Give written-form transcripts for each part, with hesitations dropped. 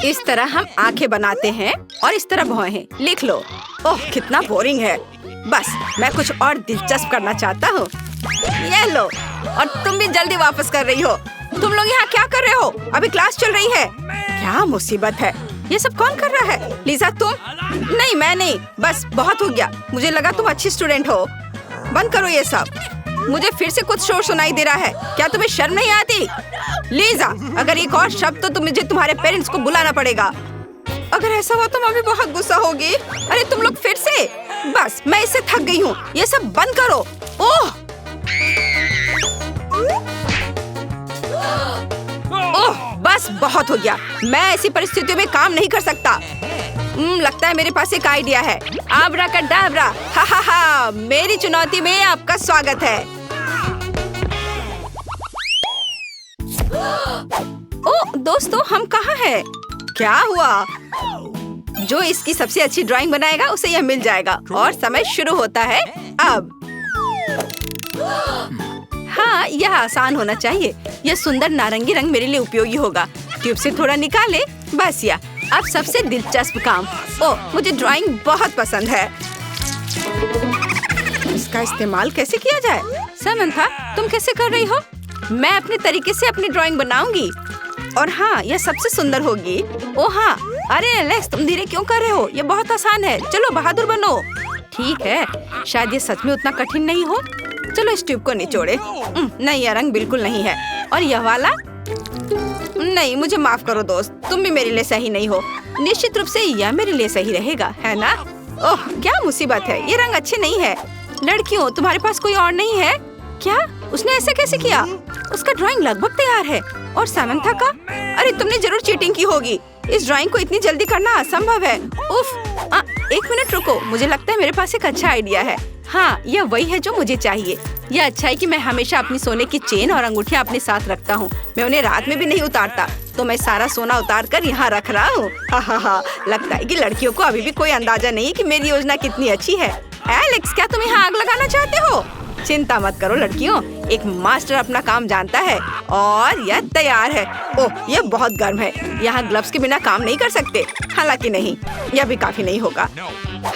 इस तरह हम आंखें बनाते हैं और इस तरह भौहें। लिख लो। ओह कितना बोरिंग है। बस मैं कुछ और दिलचस्प करना चाहता हूँ। ये लो। और तुम भी जल्दी वापस कर रही हो। तुम लोग यहाँ क्या कर रहे हो? अभी क्लास चल रही है। क्या मुसीबत है। ये सब कौन कर रहा है? लीजा तुम? नहीं मैं नहीं। बस बहुत हो गया। मुझे लगा तुम अच्छी स्टूडेंट हो। बंद करो ये सब। मुझे फिर से कुछ शोर सुनाई दे रहा है। क्या तुम्हें शर्म नहीं आती? लीजा अगर एक और शब्द तो मुझे तुम्हारे पेरेंट्स को बुलाना पड़ेगा। अगर ऐसा हुआ तो मम्मी बहुत गुस्सा होगी। अरे तुम लोग फिर से। बस मैं इससे थक गई हूँ। ये सब बंद करो। ओह बस बहुत हो गया। मैं ऐसी परिस्थितियों में काम नहीं कर सकता। लगता है मेरे पास एक आइडिया है। आब्राकडाब्रा। हा हा हा। मेरी चुनौती में आपका स्वागत है। ओह दोस्तों हम कहाँ हैं? क्या हुआ? जो इसकी सबसे अच्छी ड्राइंग बनाएगा उसे यह मिल जाएगा। और समय शुरू होता है अब। हाँ यह आसान होना चाहिए। यह सुंदर नारंगी रंग मेरे लिए उपयोगी होगा। ट्यूब से थोड़ा निकाले। बस या अब सबसे दिलचस्प काम। ओह मुझे ड्राइंग बहुत पसंद है। इसका इस्तेमाल कैसे किया जाए? समंथा तुम कैसे कर रही हो? मैं अपने तरीके से अपनी ड्राइंग बनाऊंगी। और हाँ यह सबसे सुंदर होगी। ओह हाँ। अरे एलेक्स तुम धीरे क्यों कर रहे हो? ये बहुत आसान है। चलो बहादुर बनो। ठीक है शायद ये सच में उतना कठिन नहीं हो। चलो इस ट्यूब को निचोड़े। नहीं यह रंग बिल्कुल नहीं है। और यह वाला? नहीं मुझे माफ करो दोस्त। तुम भी मेरे लिए सही नहीं हो। निश्चित रूप से यह मेरे लिए सही रहेगा है ना? ओह क्या मुसीबत है। ये रंग अच्छे नहीं है। लड़कियों तुम्हारे पास कोई और नहीं है क्या? उसने ऐसे कैसे किया? उसका ड्राइंग लगभग तैयार है। और सामंथा का? अरे तुमने जरूर चीटिंग की होगी। इस ड्राइंग को इतनी जल्दी करना असंभव है। उफ। एक मिनट रुको। मुझे लगता है मेरे पास एक अच्छा आइडिया है। हाँ यह वही है जो मुझे चाहिए। यह अच्छा है कि मैं हमेशा अपनी सोने की चेन और अंगूठियाँ अपने साथ रखता हूँ। मैं उन्हें रात में भी नहीं उतारता। तो मैं सारा सोना उतार कर यहाँ रख रहा हूँ। हा। लगता है कि लड़कियों को अभी भी कोई अंदाजा नहीं कि मेरी योजना कितनी अच्छी है। एलेक्स क्या तुम यहाँ आग लगाना चाहते हो? चिंता मत करो लड़कियों। एक मास्टर अपना काम जानता है। और यह तैयार है। ओह यह बहुत गर्म है। यहाँ ग्लव्स के बिना काम नहीं कर सकते। हालांकि नहीं यह भी काफी नहीं होगा।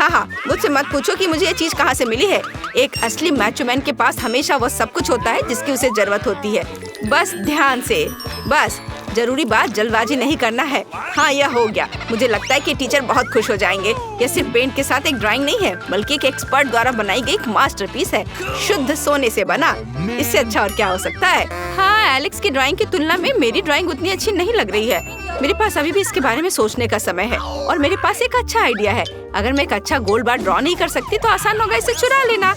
हाँ मुझसे मत पूछो कि मुझे ये चीज कहाँ से मिली है। एक असली मैचो मैन के पास हमेशा वह सब कुछ होता है जिसकी उसे जरूरत होती है। बस ध्यान से। बस जरूरी बात जल्दबाजी नहीं करना है। हाँ यह हो गया। मुझे लगता है कि टीचर बहुत खुश हो जाएंगे। यह सिर्फ पेंट के साथ एक ड्राइंग नहीं है बल्कि एक एक्सपर्ट द्वारा बनाई गई एक मास्टरपीस है। शुद्ध सोने से बना। इससे अच्छा और क्या हो सकता है? हाँ एलेक्स की ड्राइंग की तुलना में मेरी ड्राइंग उतनी अच्छी नहीं लग रही है। मेरे पास अभी भी इसके बारे में सोचने का समय है। और मेरे पास एक अच्छा आइडिया है। अगर मैं एक अच्छा गोल्ड बार ड्रॉ नहीं कर सकती तो आसान होगा इसे चुरा लेना।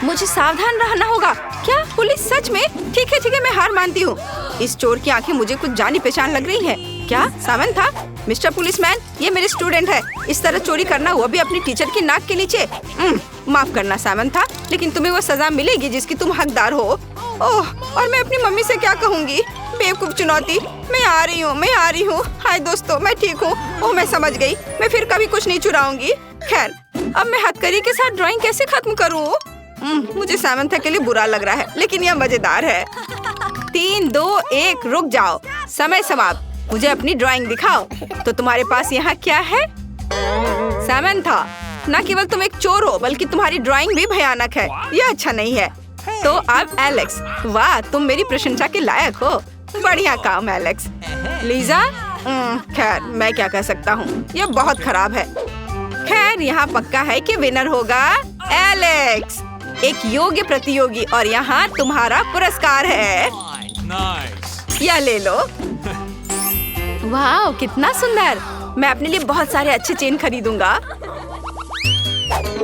मुझे सावधान रहना होगा। क्या पुलिस? सच में? ठीक है मैं हार मानती हूँ। इस चोर की आंखें मुझे कुछ जानी पहचान लग रही है। क्या सामंथा? मिस्टर पुलिसमैन ये मेरे स्टूडेंट है। इस तरह चोरी करना वो भी अपनी टीचर की नाक के नीचे। माफ करना सामंथा लेकिन तुम्हें वो सजा मिलेगी जिसकी तुम हकदार हो। ओह और मैं अपनी मम्मी से क्या कहूँगी? बेवकूफ चुनौती। मैं आ रही हूँ। हाय दोस्तों मैं ठीक हूँ। ओह मैं समझ गई। मैं फिर कभी कुछ नहीं चुराऊंगी। खैर अब मैं हथकड़ी के साथ ड्राइंग कैसे खत्म करूँ? मुझे सामंथा के लिए बुरा लग रहा है लेकिन यह मजेदार है। 3, 2, 1 रुक जाओ। समय समाप्त। मुझे अपनी ड्राइंग दिखाओ। तो तुम्हारे पास यहाँ क्या है? सामंथा न केवल तुम एक चोर हो बल्कि तुम्हारी ड्राइंग भी भयानक है। यह अच्छा नहीं है। तो अब एलेक्स। वाह तुम मेरी प्रशंसा के लायक हो। बढ़िया काम एलेक्स। लीजा? खैर मैं क्या कह सकता हूँ। यह बहुत खराब है। खैर यहाँ पक्का है कि विनर होगा एलेक्स। एक योग्य प्रतियोगी। और यहाँ तुम्हारा पुरस्कार है। यह ले लो। वाह कितना सुंदर। मैं अपने लिए बहुत सारे अच्छे चेन खरीदूंगा।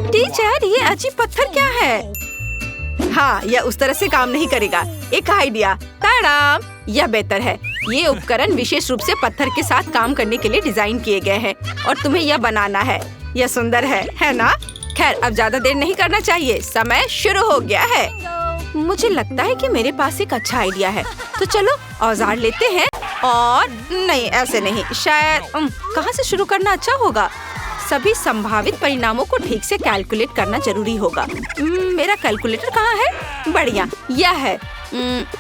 टीचर ये अजीब पत्थर क्या है? हाँ यह उस तरह से काम नहीं करेगा। एक आइडिया। ताड़ाम। यह बेहतर है। ये उपकरण विशेष रूप से पत्थर के साथ काम करने के लिए डिजाइन किए गए हैं। और तुम्हें यह बनाना है। यह सुंदर है ना? खैर अब ज्यादा देर नहीं करना चाहिए। समय शुरू हो गया है। मुझे लगता है कि मेरे पास एक अच्छा आइडिया है। तो चलो औजार लेते हैं। और नहीं ऐसे नहीं। शायद कहाँ से शुरू करना अच्छा होगा? सभी संभावित परिणामों को ठीक से कैलकुलेट करना जरूरी होगा। मेरा कैलकुलेटर कहाँ है? बढ़िया यह है।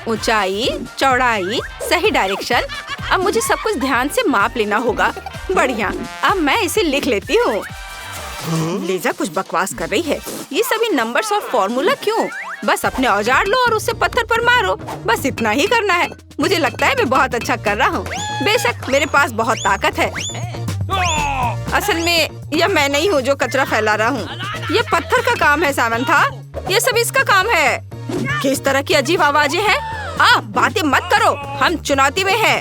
ऊंचाई, चौड़ाई, सही डायरेक्शन। अब मुझे सब कुछ ध्यान से माप लेना होगा। बढ़िया, अब मैं इसे लिख लेती हूँ। लीजा कुछ बकवास कर रही है। ये सभी नंबर्स और फॉर्मूला क्यों? बस अपने औजार लो और उससे पत्थर पर मारो, बस इतना ही करना है। मुझे लगता है मैं बहुत अच्छा कर रहा हूँ। बेशक मेरे पास बहुत ताकत है। असल में यह मैं नहीं हूँ जो कचरा फैला रहा हूँ। ये पत्थर का काम है सामंथा, ये सब इसका काम है। किस तरह की अजीब आवाजें हैं? बातें मत करो, हम चुनौती में हैं।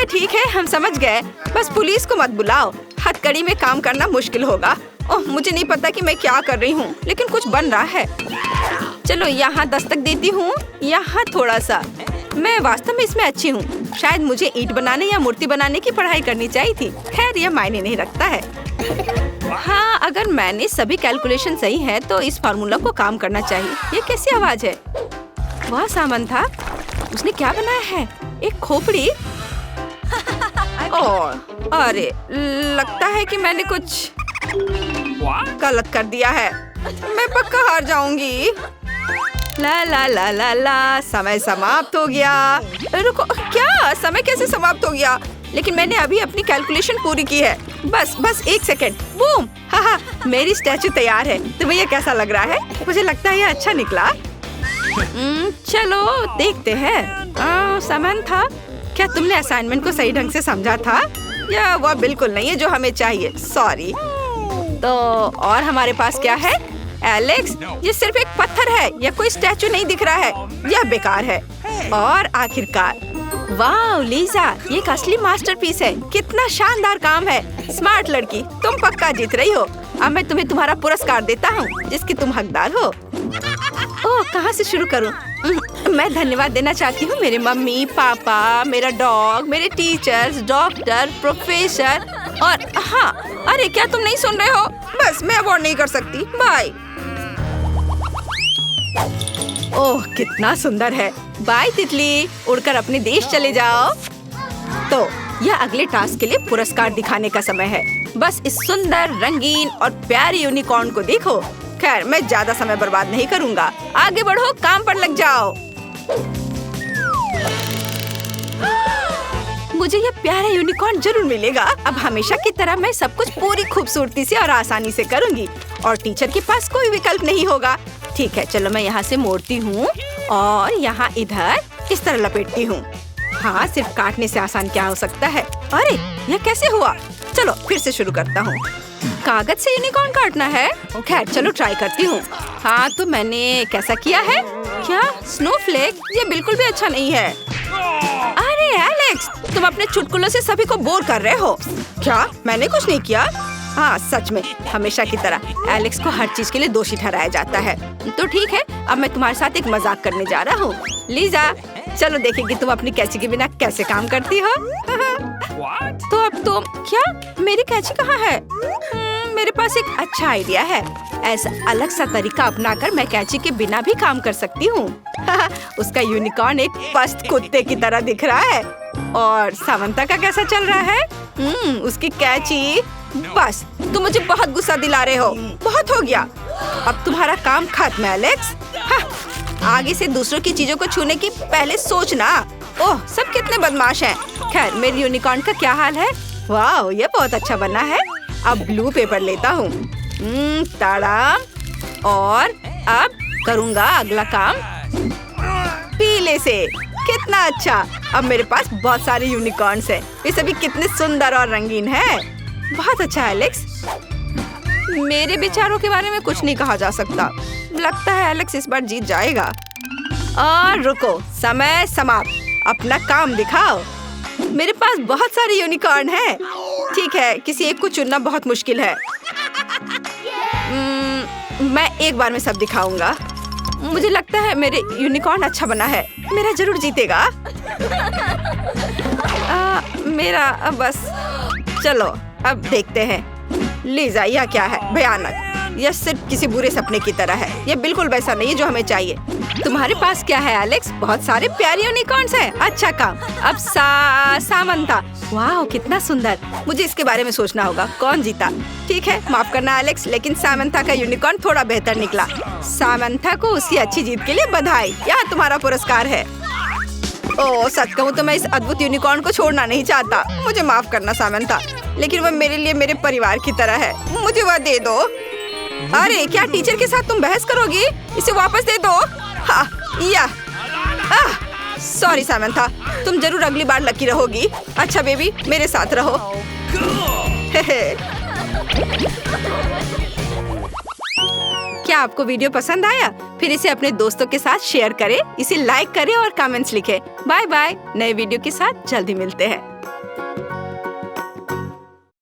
ठीक है, हम समझ गए। बस पुलिस को मत बुलाओ, हथकड़ी में काम करना मुश्किल होगा। ओह, मुझे नहीं पता कि मैं क्या कर रही हूँ, लेकिन कुछ बन रहा है। चलो यहाँ दस्तक देती हूँ, यहाँ थोड़ा सा। मैं वास्तव में इसमें अच्छी हूँ। शायद मुझे ईंट बनाने या मूर्ति बनाने की पढ़ाई करनी चाहिए थी। खैर, यह मायने नहीं रखता है। हाँ, अगर मैंने सभी कैलकुलेशन सही है तो इस फार्मूला को काम करना चाहिए। ये कैसी आवाज है? वाह सामंथा, उसने क्या बनाया है? एक खोपड़ी? ओह, अरे लगता है कि मैंने कुछ गलत कर दिया है। मैं पक्का हार जाऊंगी। ला ला ला ला ला, समय समाप्त हो गया। रुको, क्या? समय कैसे समाप्त हो गया? लेकिन मैंने अभी अपनी कैलकुलेशन पूरी की है। बस 1 सेकेंड। बूम! हाँ, मेरी स्टैचू तैयार है। तुम्हें ये कैसा लग रहा है? मुझे लगता है ये अच्छा निकला। चलो देखते हैं। सामंथा, क्या तुमने असाइनमेंट को सही ढंग से समझा था? या वह बिल्कुल नहीं है जो हमें चाहिए? सॉरी। तो और हमारे पास क्या है? एलेक्स, ये सिर्फ एक पत्थर है, यह कोई स्टैचू नहीं दिख रहा है। यह बेकार है। और आखिरकार, वाह लीजा, ये एक असली मास्टरपीस है। कितना शानदार काम है। स्मार्ट लड़की, तुम पक्का जीत रही हो। अब मैं तुम्हें तुम्हारा पुरस्कार देता हूँ, जिसकी तुम हकदार हो। ओह, कहाँ से शुरू करूँ? मैं धन्यवाद देना चाहती हूँ मेरे मम्मी पापा, मेरा डॉग, मेरे टीचर्स, डॉक्टर, प्रोफेसर और हाँ, अरे क्या तुम नहीं सुन रहे हो? बस मैं अवॉर्ड नहीं कर सकती। बाय। ओह, कितना सुंदर है। बाय तितली, उड़कर अपने देश चले जाओ। तो यह अगले टास्क के लिए पुरस्कार दिखाने का समय है। बस इस सुंदर, रंगीन और प्यारी यूनिकॉर्न को देखो। खैर, मैं ज्यादा समय बर्बाद नहीं करूंगा। आगे बढ़ो, काम पर लग जाओ। मुझे ये प्यारा यूनिकॉर्न जरूर मिलेगा। अब हमेशा की तरह मैं सब कुछ पूरी खूबसूरती से और आसानी से करूंगी और टीचर के पास कोई विकल्प नहीं होगा। ठीक है, चलो मैं यहाँ से मोड़ती हूँ और यहाँ इधर इस तरह लपेटती हूँ। हाँ, सिर्फ काटने से आसान क्या हो सकता है? अरे, यह कैसे हुआ? चलो फिर से शुरू करता हूँ। कागज से यूनिकॉर्न काटना है? खैर, चलो ट्राई करती हूँ। हाँ, तो मैंने कैसा किया है? क्या स्नोफ्लेक? ये बिल्कुल भी अच्छा नहीं है। अरे एलेक्स, तुम अपने चुटकुलों से सभी को बोर कर रहे हो। क्या? मैंने कुछ नहीं किया। हाँ, सच में हमेशा की तरह एलेक्स को हर चीज के लिए दोषी ठहराया जाता है। तो ठीक है, अब मैं तुम्हारे साथ एक मजाक करने जा रहा हूँ। लीजा, चलो देखें कि तुम अपनी कैंची के बिना कैसे काम करती हो। तो अब तुम क्या? मेरी कैंची कहाँ है? मेरे पास एक अच्छा आइडिया है। ऐसा अलग सा तरीका अपनाकर मैं कैंची के बिना भी काम कर सकती हूँ। उसका यूनिकॉर्न एक पस्त कुत्ते की तरह दिख रहा है। और सामंता का कैसा चल रहा है? उसकी कैंची। बस, तुम मुझे बहुत गुस्सा दिला रहे हो। बहुत हो गया। अब तुम्हारा काम खत्म है एलेक्स। आगे से दूसरों की चीजों को छूने की पहले सोचना। ओह, सब कितने बदमाश हैं। खैर, मेरी यूनिकॉर्न का क्या हाल है? वाह, ये बहुत अच्छा बना है। अब ब्लू पेपर लेता हूँ। ताड़ाम। और अब करूँगा अगला काम पीले से। कितना अच्छा। अब मेरे पास बहुत सारे यूनिकॉर्न्स हैं। ये सभी कितने सुंदर और रंगीन हैं। बहुत अच्छा एलेक्स। मेरे विचारों के बारे में कुछ नहीं कहा जा सकता। लगता है एलेक्स इस बार जीत जाएगा। और रुको, समय समाप्त। अपना काम दिखाओ। मेरे पास बहुत सारे यूनिकॉर्न हैं। ठीक है, किसी एक को चुनना बहुत मुश्किल है। मैं एक बार में सब दिखाऊंगा। मुझे लगता है मेरे यूनिकॉर्न अच्छा बना है। मेरा जरूर जीतेगा। मेरा बस। चलो अब देखते हैं। लीजा, यह क्या है? भयानक। यह सिर्फ किसी बुरे सपने की तरह है। यह बिल्कुल वैसा नहीं है जो हमें चाहिए। तुम्हारे पास क्या है एलेक्स? बहुत सारे प्यारे यूनिकॉर्न्स हैं। अच्छा काम। अब सामंता। वाह, कितना सुंदर। मुझे इसके बारे में सोचना होगा। कौन जीता? ठीक है, माफ करना एलेक्स, लेकिन सामंता का यूनिकॉर्न थोड़ा बेहतर निकला। सामंता को उसकी अच्छी जीत के लिए बधाई। यहाँ तुम्हारा पुरस्कार है। ओह, सच कहूँ तो मैं इस अद्भुत यूनिकॉर्न को छोड़ना नहीं चाहता। मुझे माफ करना सामंथा, लेकिन वह मेरे लिए मेरे परिवार की तरह है। मुझे वह दे दो। अरे क्या टीचर के साथ तुम बहस करोगी? इसे वापस दे दो। सॉरी सामंथा, तुम जरूर अगली बार लकी रहोगी। अच्छा बेबी, मेरे साथ रहो। क्या आपको वीडियो पसंद आया? फिर इसे अपने दोस्तों के साथ शेयर करें, इसे लाइक करें और कमेंट्स लिखें। Bye bye. नए वीडियो के साथ जल्दी मिलते हैं।